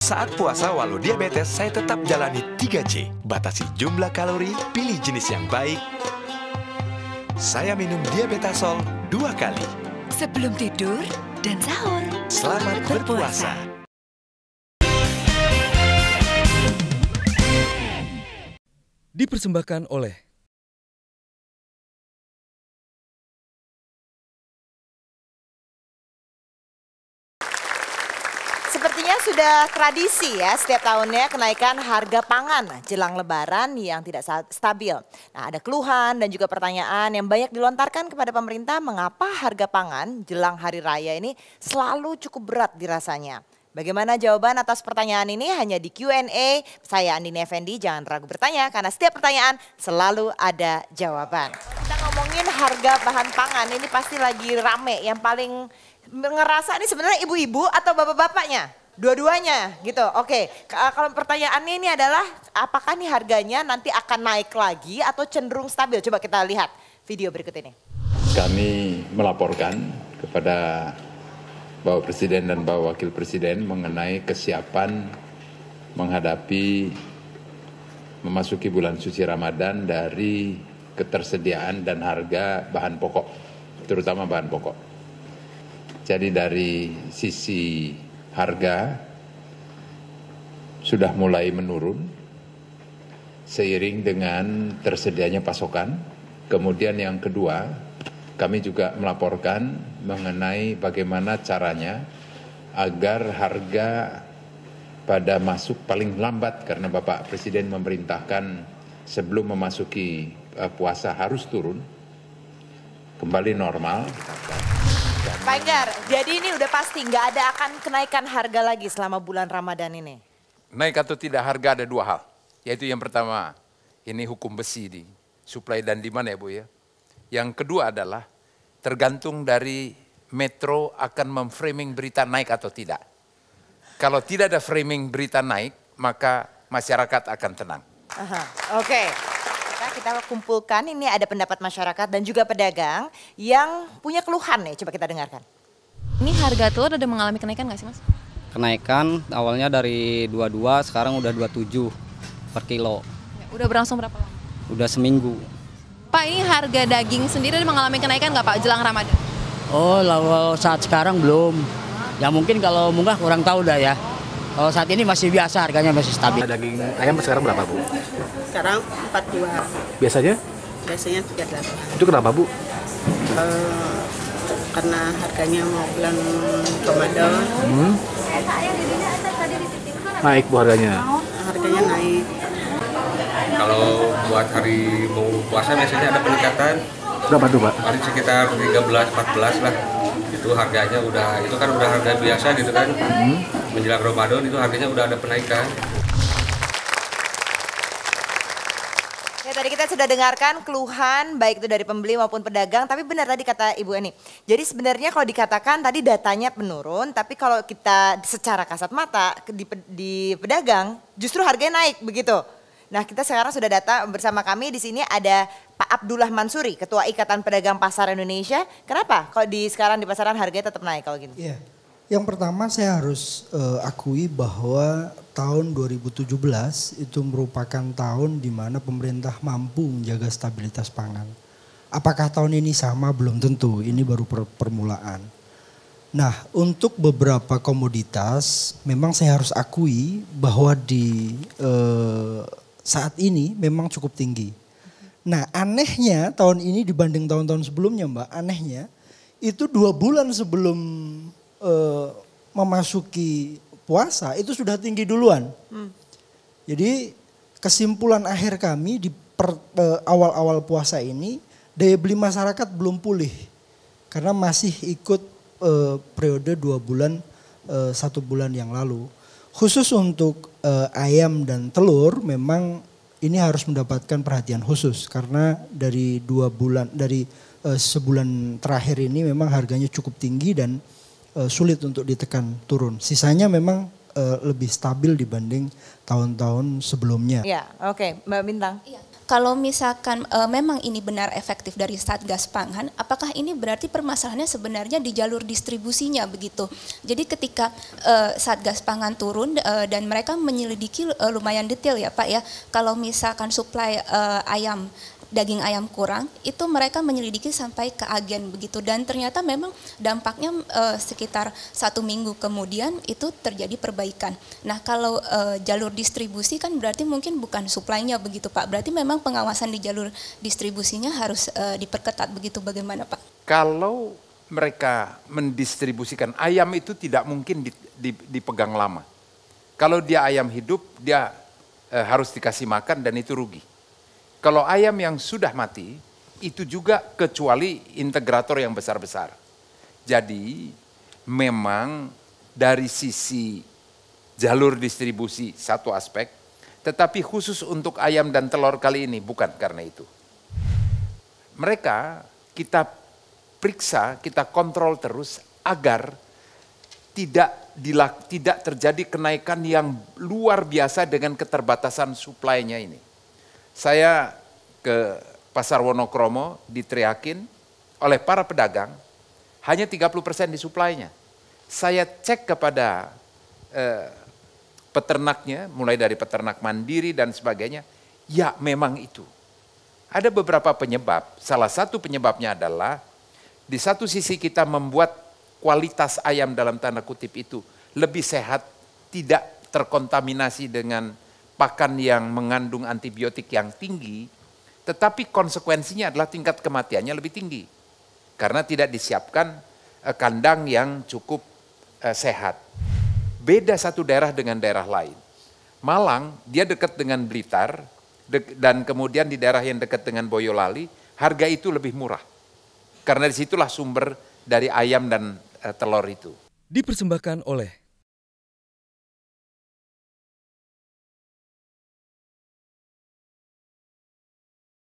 Saat puasa walau diabetes, saya tetap jalani 3C. Batasi jumlah kalori, pilih jenis yang baik. Saya minum Diabetasol 2 kali. Sebelum tidur dan sahur. Selamat berpuasa. Dipersembahkan oleh Sepertinya sudah tradisi ya setiap tahunnya kenaikan harga pangan jelang lebaran yang tidak stabil. Nah, ada keluhan dan juga pertanyaan yang banyak dilontarkan kepada pemerintah mengapa harga pangan jelang hari raya ini selalu cukup berat dirasanya. Bagaimana jawaban atas pertanyaan ini hanya di Q&A. Saya Andini Effendi, jangan ragu bertanya karena setiap pertanyaan selalu ada jawaban. Kita ngomongin harga bahan pangan ini pasti lagi rame. Yang paling ngerasa ini sebenarnya ibu-ibu atau bapak-bapaknya? Dua-duanya gitu. Oke, kalau pertanyaannya ini adalah apakah nih harganya nanti akan naik lagi atau cenderung stabil? Coba kita lihat video berikut ini. Kami melaporkan kepada Bapak Presiden dan Bapak Wakil Presiden mengenai kesiapan menghadapi memasuki bulan suci Ramadan dari ketersediaan dan harga bahan pokok, terutama bahan pokok. Jadi dari sisi harga sudah mulai menurun seiring dengan tersedianya pasokan. Kemudian yang kedua, kami juga melaporkan mengenai bagaimana caranya agar harga pada masuk paling lambat karena Bapak Presiden memerintahkan sebelum memasuki puasa harus turun kembali normal. Pak Enggar, jadi ini udah pasti nggak ada akan kenaikan harga lagi selama bulan Ramadan ini? Naik atau tidak harga ada dua hal. Yaitu yang pertama, ini hukum besi di supply dan demand ya Bu ya. Yang kedua adalah tergantung dari Metro akan memframing berita naik atau tidak. Kalau tidak ada framing berita naik, maka masyarakat akan tenang. Oke. Kita kumpulkan ini ada pendapat masyarakat dan juga pedagang yang punya keluhan nih. Coba kita dengarkan. Ini harga telur ada mengalami kenaikan nggak sih Mas? Kenaikan awalnya dari 22 sekarang udah 27 per kilo. Ya, udah berlangsung berapa lama? Udah seminggu. Pak, ini harga daging sendiri mengalami kenaikan nggak Pak jelang Ramadan? Oh, kalau saat sekarang belum. Ya mungkin kalau munggah kurang tahu dah ya. Kalau saat ini masih biasa, harganya masih stabil. Daging ayam sekarang berapa Bu? Sekarang 42. Biasanya? Biasanya 38. Itu kenapa Bu? Karena harganya mau bulan Ramadan. Naik Bu harganya? Harganya naik. Kalau buat hari mau puasa biasanya ada peningkatan. Berapa tuh Pak? Paling sekitar 13-14 lah. Itu harganya udah, itu kan udah harga biasa gitu kan. Menjelang Ramadan itu harganya udah ada penaikan. Ya, tadi kita sudah dengarkan keluhan baik itu dari pembeli maupun pedagang, tapi benar tadi kata Ibu Eni. Jadi sebenarnya kalau dikatakan tadi datanya menurun, tapi kalau kita secara kasat mata di pedagang justru harganya naik begitu. Nah, kita sekarang sudah datang bersama kami di sini ada Pak Abdullah Mansuri, Ketua Ikatan Pedagang Pasar Indonesia. Kenapa kalau sekarang di pasaran harganya tetap naik kalau gini? Iya. Yang pertama saya harus akui bahwa tahun 2017 itu merupakan tahun di mana pemerintah mampu menjaga stabilitas pangan. Apakah tahun ini sama? Belum tentu, ini baru permulaan. Nah, untuk beberapa komoditas memang saya harus akui bahwa di saat ini memang cukup tinggi. Nah, anehnya tahun ini dibanding tahun-tahun sebelumnya Mbak, anehnya itu 2 bulan sebelum memasuki puasa itu sudah tinggi duluan. Jadi kesimpulan akhir kami di awal-awal puasa ini daya beli masyarakat belum pulih. Karena masih ikut periode 2 bulan, 1 bulan yang lalu. Khusus untuk ayam dan telur memang ini harus mendapatkan perhatian khusus. Karena dari 2 bulan, dari sebulan terakhir ini memang harganya cukup tinggi dan sulit untuk ditekan turun. Sisanya memang lebih stabil dibanding tahun-tahun sebelumnya. Iya, oke. Mbak Bintang. Iya. kalau misalkan memang ini benar efektif dari Satgas Pangan, apakah ini berarti permasalahannya sebenarnya di jalur distribusinya begitu? Jadi ketika Satgas Pangan turun dan mereka menyelidiki lumayan detail ya Pak ya, kalau misalkan suplai daging ayam kurang, itu mereka menyelidiki sampai ke agen begitu, dan ternyata memang dampaknya sekitar 1 minggu kemudian itu terjadi perbaikan. Nah kalau jalur distribusi kan berarti mungkin bukan suplainya begitu Pak, berarti memang pengawasan di jalur distribusinya harus diperketat begitu, bagaimana Pak? Kalau mereka mendistribusikan ayam itu tidak mungkin dipegang lama. Kalau dia ayam hidup, dia harus dikasih makan dan itu rugi. Kalau ayam yang sudah mati, itu juga kecuali integrator yang besar-besar. Jadi memang dari sisi jalur distribusi satu aspek, tetapi khusus untuk ayam dan telur kali ini bukan karena itu. Mereka kita periksa, kita kontrol terus agar tidak terjadi kenaikan yang luar biasa dengan keterbatasan suplainya ini. Saya ke Pasar Wonokromo diteriakin oleh para pedagang, hanya 30% disuplainya. Saya cek kepada peternaknya, mulai dari peternak mandiri dan sebagainya, ya memang itu. Ada beberapa penyebab, salah satu penyebabnya adalah di satu sisi kita membuat kualitas ayam dalam tanda kutip itu lebih sehat, tidak terkontaminasi dengan pakan yang mengandung antibiotik yang tinggi, tetapi konsekuensinya adalah tingkat kematiannya lebih tinggi. Karena tidak disiapkan kandang yang cukup sehat. Beda satu daerah dengan daerah lain. Malang, dia dekat dengan Blitar, dan kemudian di daerah yang dekat dengan Boyolali, harga itu lebih murah. Karena disitulah sumber dari ayam dan telur itu. Dipersembahkan oleh